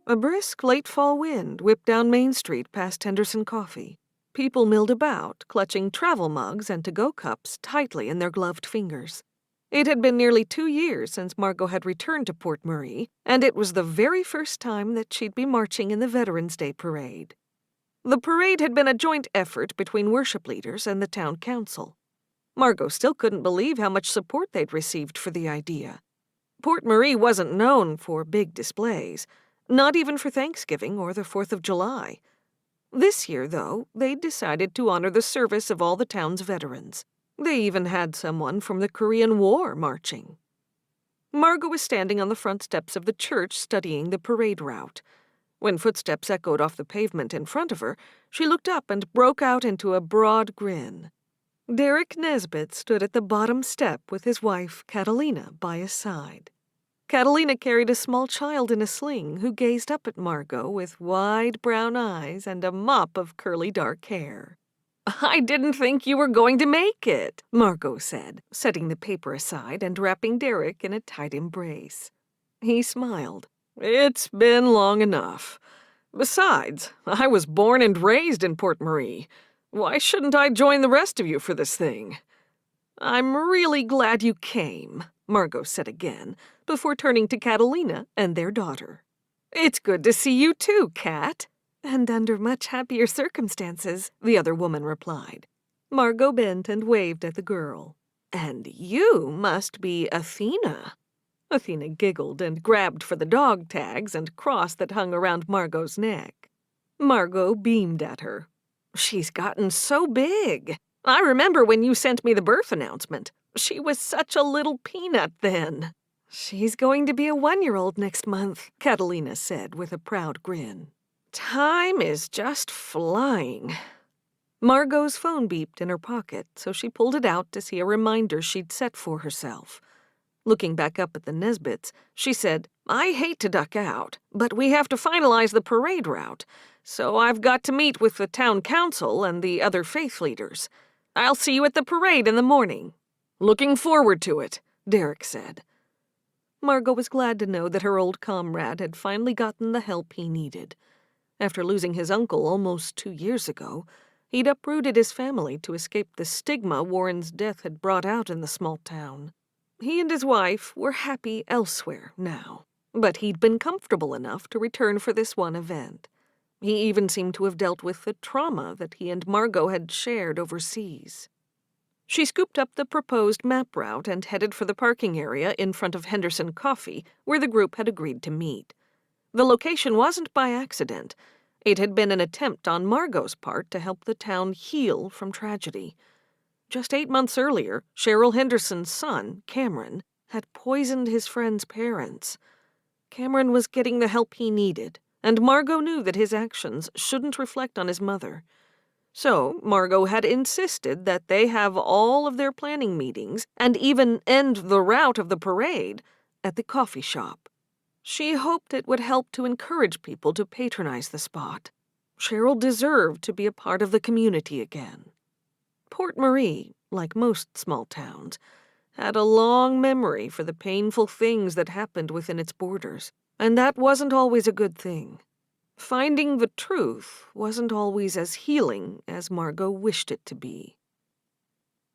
A brisk late fall wind whipped down Main Street past Henderson Coffee. People milled about, clutching travel mugs and to-go cups tightly in their gloved fingers. It had been nearly 2 years since Margot had returned to Port Marie, and it was the very first time that she'd be marching in the Veterans Day Parade. The parade had been a joint effort between worship leaders and the town council. Margot still couldn't believe how much support they'd received for the idea. Port Marie wasn't known for big displays, not even for Thanksgiving or the 4th of July. This year, though, they'd decided to honor the service of all the town's veterans. They even had someone from the Korean War marching. Margot was standing on the front steps of the church studying the parade route. When footsteps echoed off the pavement in front of her, she looked up and broke out into a broad grin. Derek Nesbit stood at the bottom step with his wife, Catalina, by his side. Catalina carried a small child in a sling who gazed up at Margot with wide brown eyes and a mop of curly dark hair. "I didn't think you were going to make it," Margot said, setting the paper aside and wrapping Derek in a tight embrace. He smiled. "It's been long enough. Besides, I was born and raised in Port Marie. Why shouldn't I join the rest of you for this thing?" "I'm really glad you came," Margot said again, before turning to Catalina and their daughter. "It's good to see you too, Cat." "And under much happier circumstances," the other woman replied. Margot bent and waved at the girl. "And you must be Athena." Athena giggled and grabbed for the dog tags and cross that hung around Margot's neck. Margot beamed at her. "She's gotten so big. I remember when you sent me the birth announcement. She was such a little peanut then." "She's going to be a 1-year-old next month," Catalina said with a proud grin. "Time is just flying." Margot's phone beeped in her pocket, so she pulled it out to see a reminder she'd set for herself. Looking back up at the Nesbits, she said, "I hate to duck out, but we have to finalize the parade route, so I've got to meet with the town council and the other faith leaders. I'll see you at the parade in the morning." "Looking forward to it," Derek said. Margot was glad to know that her old comrade had finally gotten the help he needed. After losing his uncle almost 2 years ago, he'd uprooted his family to escape the stigma Warren's death had brought out in the small town. He and his wife were happy elsewhere now, but he'd been comfortable enough to return for this one event. He even seemed to have dealt with the trauma that he and Margot had shared overseas. She scooped up the proposed map route and headed for the parking area in front of Henderson Coffee, where the group had agreed to meet. The location wasn't by accident. It had been an attempt on Margot's part to help the town heal from tragedy. Just 8 months earlier, Cheryl Henderson's son, Cameron, had poisoned his friend's parents. Cameron was getting the help he needed, and Margot knew that his actions shouldn't reflect on his mother. So Margot had insisted that they have all of their planning meetings and even end the route of the parade at the coffee shop. She hoped it would help to encourage people to patronize the spot. Cheryl deserved to be a part of the community again. Port Marie, like most small towns, had a long memory for the painful things that happened within its borders, and that wasn't always a good thing. Finding the truth wasn't always as healing as Margot wished it to be.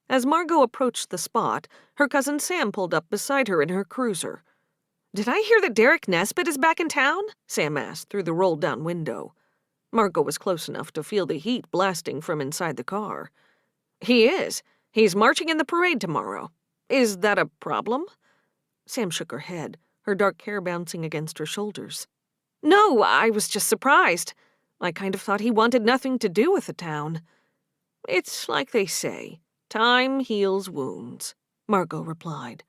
As Margot approached the spot, her cousin Sam pulled up beside her in her cruiser. "Did I hear that Derek Nesbit is back in town?" Sam asked through the rolled-down window. Margot was close enough to feel the heat blasting from inside the car. "He is. He's marching in the parade tomorrow. Is that a problem?" Sam shook her head, her dark hair bouncing against her shoulders. "No, I was just surprised. I kind of thought he wanted nothing to do with the town." "It's like they say, time heals wounds," Margot replied.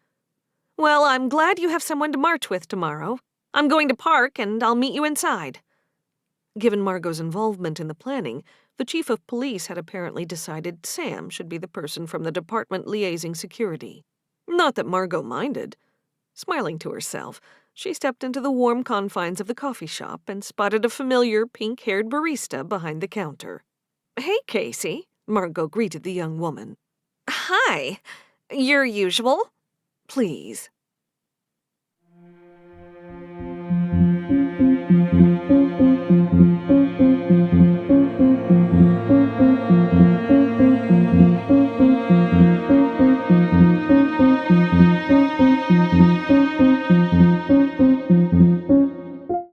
"Well, I'm glad you have someone to march with tomorrow. I'm going to park, and I'll meet you inside." Given Margot's involvement in the planning, the chief of police had apparently decided Sam should be the person from the department liaising security. Not that Margot minded. Smiling to herself, she stepped into the warm confines of the coffee shop and spotted a familiar pink-haired barista behind the counter. "Hey, Casey," Margot greeted the young woman. "Hi. Your usual?" "Please,"